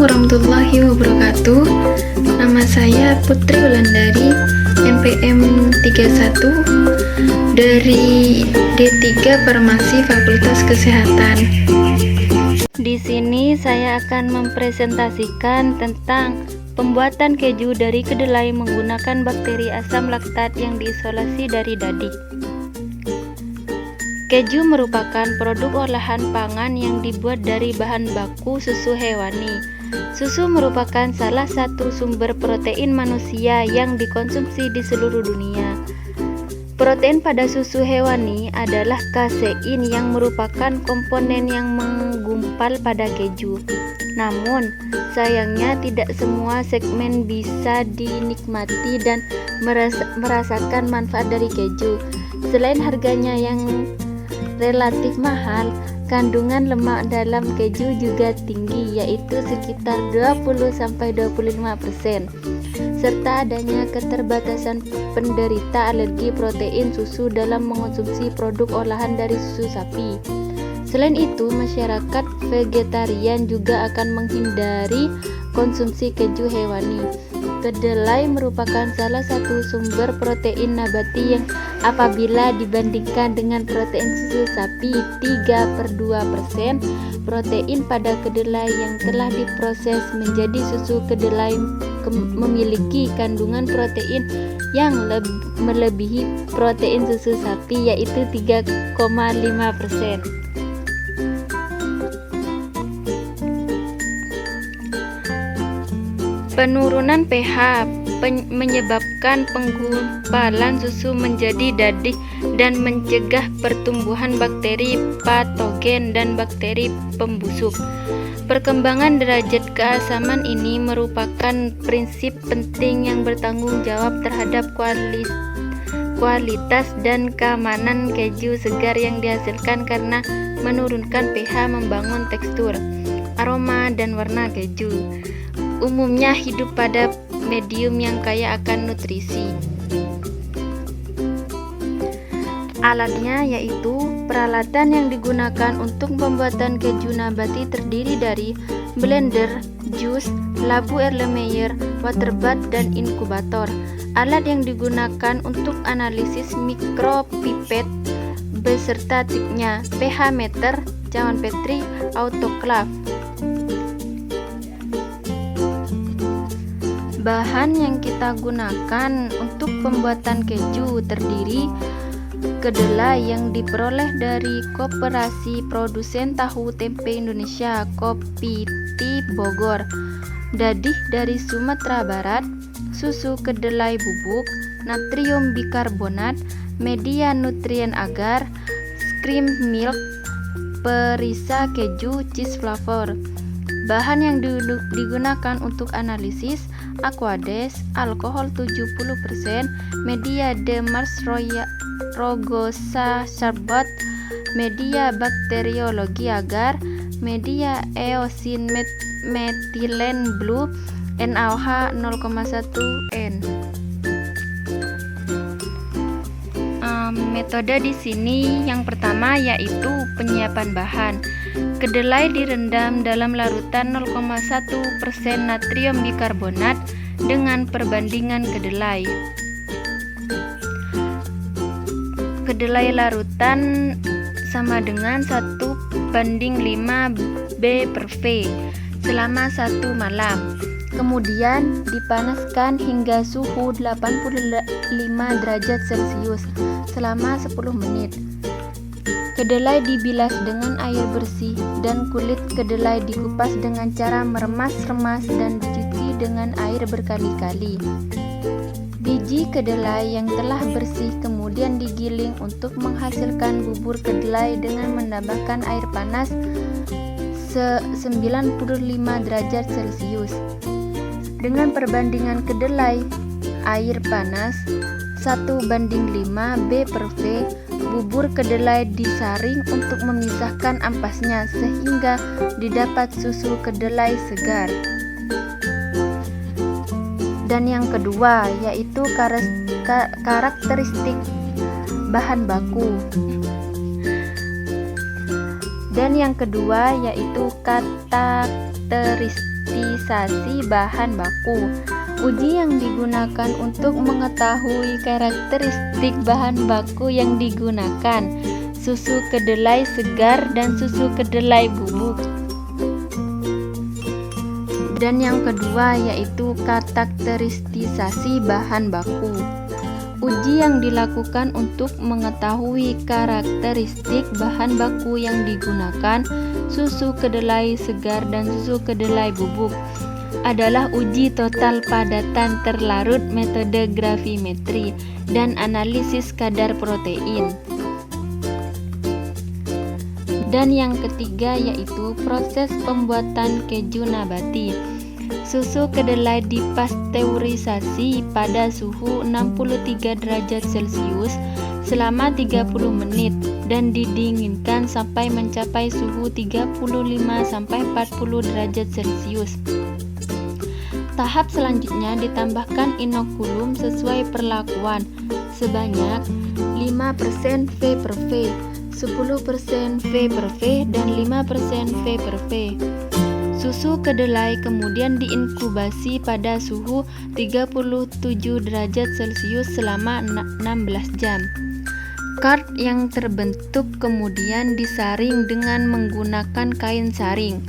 Assalamualaikum warahmatullahi wabarakatuh. Nama saya Putri Wulandari, NPM 31 dari D3 Farmasi Fakultas Kesehatan. Di sini saya akan mempresentasikan tentang pembuatan keju dari kedelai menggunakan bakteri asam laktat yang diisolasi dari dadi. Keju merupakan produk olahan pangan yang dibuat dari bahan baku susu hewani. Susu merupakan salah satu sumber protein manusia yang dikonsumsi di seluruh dunia. Protein pada susu hewani adalah kasein yang merupakan komponen yang menggumpal pada keju. Namun, sayangnya tidak semua segmen bisa dinikmati dan merasakan manfaat dari keju. Selain harganya yang relatif mahal, kandungan lemak dalam keju juga tinggi, yaitu sekitar 20-25%, serta adanya keterbatasan penderita alergi protein susu dalam mengonsumsi produk olahan dari susu sapi. Selain itu, masyarakat vegetarian juga akan menghindari konsumsi keju hewani. Kedelai merupakan salah satu sumber protein nabati yang apabila dibandingkan dengan protein susu sapi 3/2%, protein pada kedelai yang telah diproses menjadi susu kedelai memiliki kandungan protein yang melebihi protein susu sapi, yaitu 3,5%. Penurunan pH menyebabkan penggumpalan susu menjadi dadih dan mencegah pertumbuhan bakteri patogen dan bakteri pembusuk. Perkembangan derajat keasaman ini merupakan prinsip penting yang bertanggung jawab terhadap kualitas dan keamanan keju segar yang dihasilkan karena menurunkan pH membangun tekstur, aroma, dan warna keju. Umumnya hidup pada medium yang kaya akan nutrisi. Alatnya yaitu peralatan yang digunakan untuk pembuatan keju nabati terdiri dari blender, jus, labu Erlenmeyer, water bath, dan inkubator. Alat yang digunakan untuk analisis mikropipet beserta tipnya, pH meter, cawan Petri, autoclave. Bahan yang kita gunakan untuk pembuatan keju terdiri kedelai yang diperoleh dari Koperasi Produsen Tahu Tempe Indonesia Kopiti Bogor, dadih dari Sumatera Barat, susu kedelai bubuk, natrium bikarbonat, media nutrien agar, skim milk, perisa keju, cheese flavor. Bahan yang digunakan untuk analisis: Aquades, alkohol 70%, media Demers Rogosa Sarbot, media bakteriologi agar, media eosin metilen blue, NaOH 0,1 N. Metode di sini yang pertama yaitu penyiapan bahan. Kedelai direndam dalam larutan 0,1% natrium bikarbonat dengan perbandingan kedelai. Kedelai larutan sama dengan 1:5 B/V selama 1 malam. Kemudian dipanaskan hingga suhu 85 derajat Celcius selama 10 menit. Kedelai dibilas dengan air bersih dan kulit kedelai dikupas dengan cara meremas-remas dan dicuci dengan air berkali-kali. Biji kedelai yang telah bersih kemudian digiling untuk menghasilkan bubur kedelai dengan menambahkan air panas 95 derajat Celcius. Dengan perbandingan kedelai air panas 1:5 B/V, bubur kedelai disaring untuk memisahkan ampasnya sehingga didapat susu kedelai segar. Dan yang kedua yaitu karakteristik bahan baku. Dan yang kedua yaitu karakteristik karakteristisasi bahan baku. Uji yang digunakan untuk mengetahui karakteristik bahan baku yang digunakan: susu kedelai segar dan susu kedelai bubuk. Dan yang kedua yaitu karakteristisasi bahan baku. Uji yang dilakukan untuk mengetahui karakteristik bahan baku yang digunakan, susu kedelai segar dan susu kedelai bubuk, adalah uji total padatan terlarut metode gravimetri dan analisis kadar protein. Dan yang ketiga yaitu proses pembuatan keju nabati. Susu kedelai dipasteurisasi pada suhu 63 derajat Celcius selama 30 menit dan didinginkan sampai mencapai suhu 35-40 derajat Celcius. Tahap selanjutnya ditambahkan inokulum sesuai perlakuan sebanyak 5% V per V, 10% V per V, dan 5% V per V. Susu kedelai kemudian diinkubasi pada suhu 37 derajat Celcius selama 16 jam. Kard yang terbentuk kemudian disaring dengan menggunakan kain saring.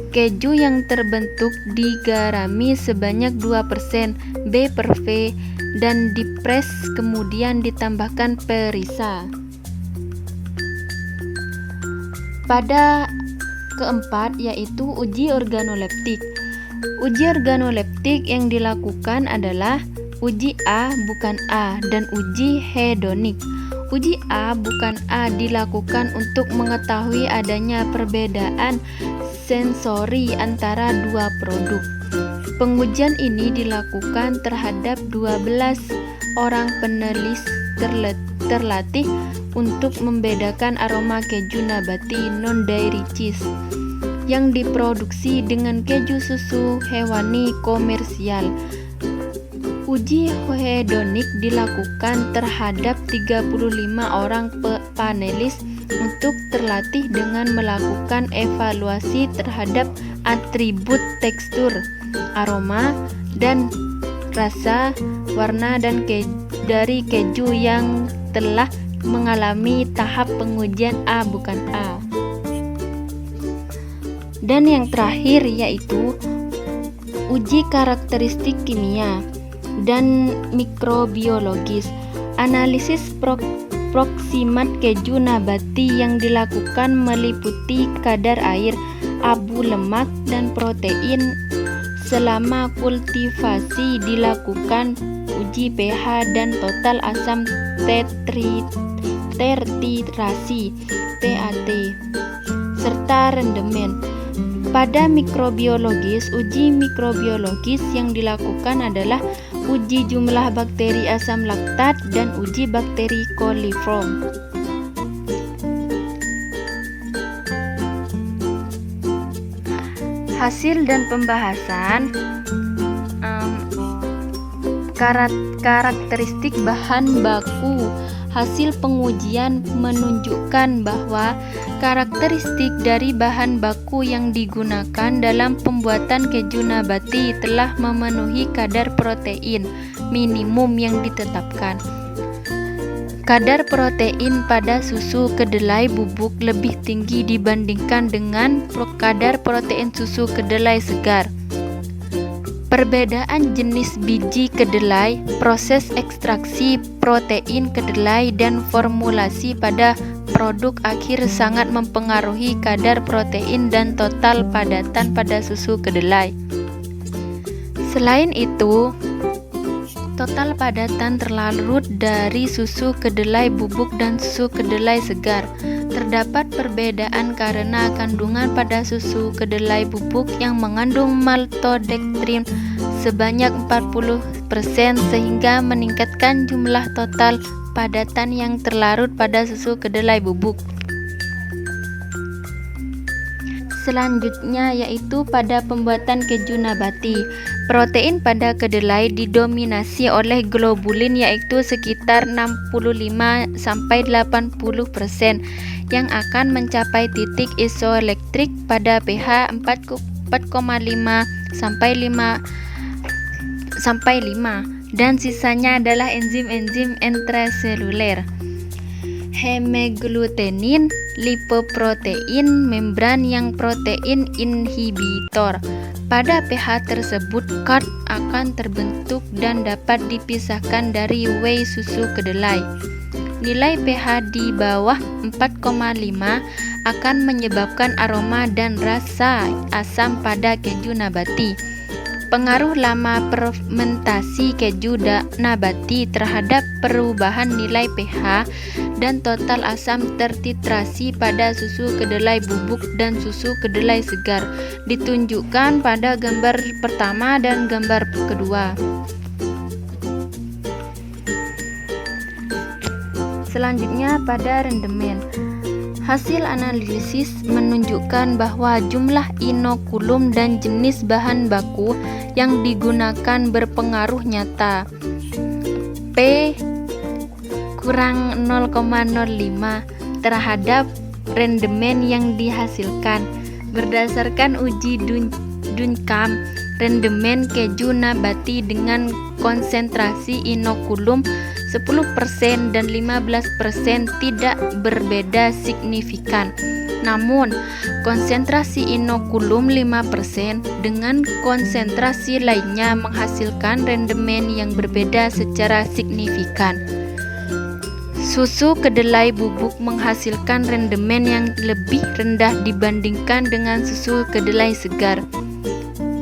Keju yang terbentuk digarami sebanyak 2% B per V dan dipres kemudian ditambahkan perisa. Pada keempat yaitu uji organoleptik. Uji organoleptik yang dilakukan adalah uji A bukan A dan uji hedonik. Uji A bukan A dilakukan untuk mengetahui adanya perbedaan sensori antara dua produk. Pengujian ini dilakukan terhadap 12 orang penelis terlatih untuk membedakan aroma keju nabati non-dairy cheese yang diproduksi dengan keju susu hewani komersial. Uji hedonik dilakukan terhadap 35 orang panelis untuk terlatih dengan melakukan evaluasi terhadap atribut tekstur, aroma, dan rasa, warna dan dari keju yang telah mengalami tahap pengujian A bukan A. Dan yang terakhir yaitu uji karakteristik kimia dan mikrobiologis. Analisis proksimat keju nabati yang dilakukan meliputi kadar air, abu lemak, dan protein. Selama kultivasi dilakukan uji pH dan total asam tertitrasi TAT serta rendemen. Pada mikrobiologis, uji mikrobiologis yang dilakukan adalah uji jumlah bakteri asam laktat dan uji bakteri coliform. Hasil dan pembahasan karakteristik bahan baku. Hasil pengujian menunjukkan bahwa karakteristik dari bahan baku yang digunakan dalam pembuatan keju nabati telah memenuhi kadar protein minimum yang ditetapkan. Kadar protein pada susu kedelai bubuk lebih tinggi dibandingkan dengan kadar protein susu kedelai segar. Perbedaan jenis biji kedelai, proses ekstraksi protein kedelai, dan formulasi pada produk akhir sangat mempengaruhi kadar protein dan total padatan pada susu kedelai. Selain itu, total padatan terlarut dari susu kedelai bubuk dan susu kedelai segar. Terdapat perbedaan karena kandungan pada susu kedelai bubuk yang mengandung maltodextrin sebanyak 40% sehingga meningkatkan jumlah total padatan yang terlarut pada susu kedelai bubuk. Selanjutnya yaitu pada pembuatan keju nabati. Protein pada kedelai didominasi oleh globulin yaitu sekitar 65-80% yang akan mencapai titik isoelektrik pada pH 4,5 sampai 5 dan sisanya adalah enzim-enzim intraseluler. Hemagglutinin, lipoprotein, membran yang protein inhibitor. Pada pH tersebut, KART akan terbentuk dan dapat dipisahkan dari whey susu kedelai. Nilai pH di bawah 4,5 akan menyebabkan aroma dan rasa asam pada keju nabati. Pengaruh lama fermentasi keju nabati terhadap perubahan nilai pH dan total asam tertitrasi pada susu kedelai bubuk dan susu kedelai segar ditunjukkan pada gambar pertama dan gambar kedua. Selanjutnya pada rendemen. Hasil analisis menunjukkan bahwa jumlah inokulum dan jenis bahan baku yang digunakan berpengaruh nyata. P kurang 0,05 terhadap rendemen yang dihasilkan. Berdasarkan uji Duncombe, rendemen keju nabati dengan konsentrasi inokulum 10% dan 15% tidak berbeda signifikan. Namun, konsentrasi inokulum 5% dengan konsentrasi lainnya menghasilkan rendemen yang berbeda secara signifikan. Susu kedelai bubuk menghasilkan rendemen yang lebih rendah dibandingkan dengan susu kedelai segar.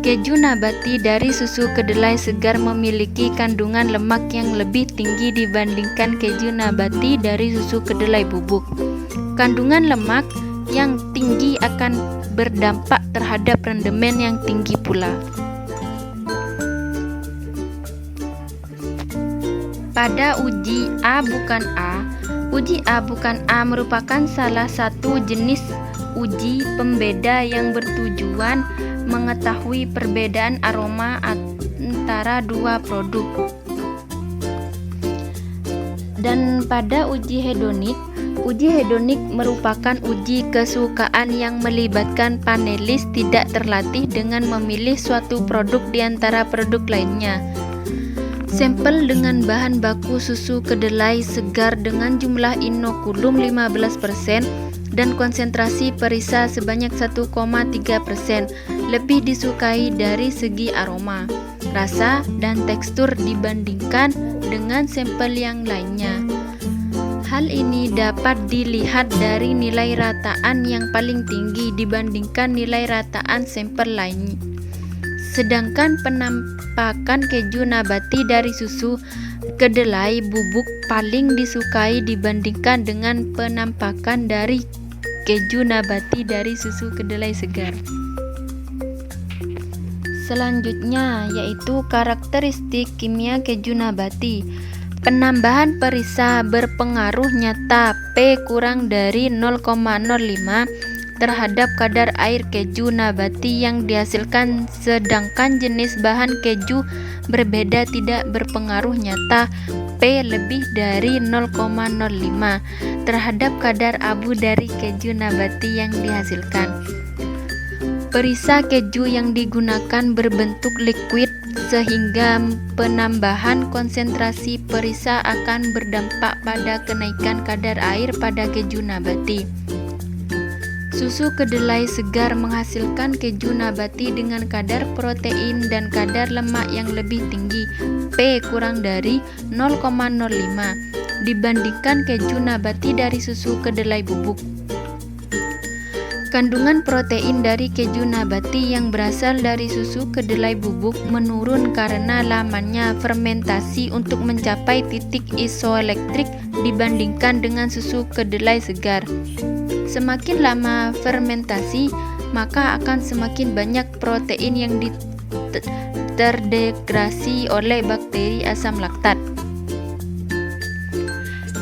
Keju nabati dari susu kedelai segar memiliki kandungan lemak yang lebih tinggi dibandingkan keju nabati dari susu kedelai bubuk. Kandungan lemak yang tinggi akan berdampak terhadap rendemen yang tinggi pula. Pada uji A bukan A, uji A bukan A merupakan salah satu jenis uji pembeda yang bertujuan mengetahui perbedaan aroma antara dua produk. Dan pada uji hedonik merupakan uji kesukaan yang melibatkan panelis tidak terlatih dengan memilih suatu produk di antara produk lainnya. Sampel dengan bahan baku susu kedelai segar dengan jumlah inokulum 15% dan konsentrasi perisa sebanyak 1,3% lebih disukai dari segi aroma, rasa, dan tekstur dibandingkan dengan sampel yang lainnya. Hal ini dapat dilihat dari nilai rataan yang paling tinggi dibandingkan nilai rataan sampel lain. Sedangkan penampakan keju nabati dari susu kedelai bubuk paling disukai dibandingkan dengan penampakan dari keju nabati dari susu kedelai segar. Selanjutnya yaitu karakteristik kimia keju nabati. Penambahan perisa berpengaruh nyata P kurang dari 0,05 terhadap kadar air keju nabati yang dihasilkan, sedangkan jenis bahan keju berbeda tidak berpengaruh nyata P lebih dari 0,05 terhadap kadar abu dari keju nabati yang dihasilkan. Perisa keju yang digunakan berbentuk liquid sehingga penambahan konsentrasi perisa akan berdampak pada kenaikan kadar air pada keju nabati. Susu kedelai segar menghasilkan keju nabati dengan kadar protein dan kadar lemak yang lebih tinggi P kurang dari 0,05 dibandingkan keju nabati dari susu kedelai bubuk. Kandungan protein dari keju nabati yang berasal dari susu kedelai bubuk menurun karena lamanya fermentasi untuk mencapai titik isoelektrik dibandingkan dengan susu kedelai segar. Semakin lama fermentasi, maka akan semakin banyak protein yang terdegradasi oleh bakteri asam laktat.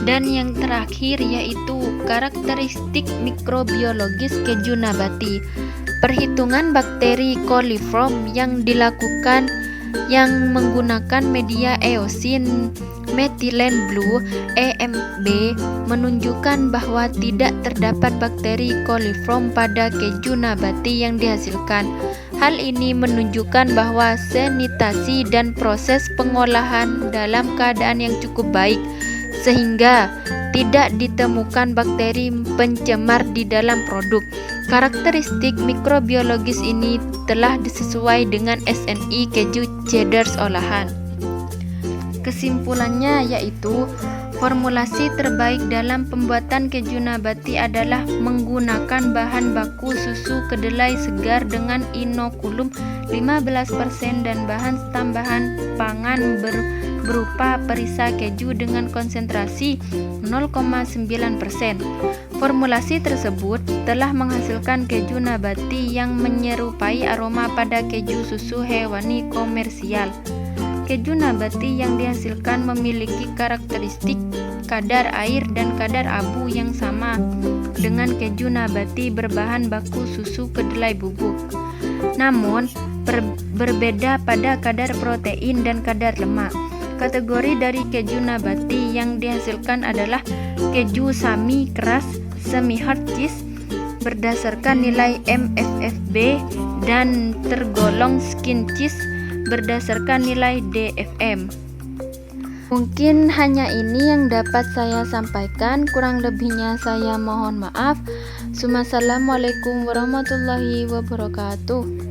Dan yang terakhir yaitu karakteristik mikrobiologis keju nabati. Perhitungan bakteri coliform yang dilakukan yang menggunakan media eosin Methylene Blue (EMB) menunjukkan bahwa tidak terdapat bakteri coliform pada keju nabati yang dihasilkan. Hal ini menunjukkan bahwa sanitasi dan proses pengolahan dalam keadaan yang cukup baik, sehingga tidak ditemukan bakteri pencemar di dalam produk. Karakteristik mikrobiologis ini telah disesuai dengan SNI keju cheddar olahan. Kesimpulannya yaitu, formulasi terbaik dalam pembuatan keju nabati adalah menggunakan bahan baku susu kedelai segar dengan inokulum 15% dan bahan tambahan pangan berupa perisa keju dengan konsentrasi 0,9%. Formulasi tersebut telah menghasilkan keju nabati yang menyerupai aroma pada keju susu hewani komersial. Keju nabati yang dihasilkan memiliki karakteristik kadar air dan kadar abu yang sama dengan keju nabati berbahan baku susu kedelai bubuk. Namun, berbeda pada kadar protein dan kadar lemak. Kategori dari keju nabati yang dihasilkan adalah keju semi keras semi-hard cheese berdasarkan nilai MFFB dan tergolong skin cheese berdasarkan nilai DFM. Mungkin hanya ini yang dapat saya sampaikan, kurang lebihnya saya mohon maaf. Wassalamualaikum warahmatullahi wabarakatuh.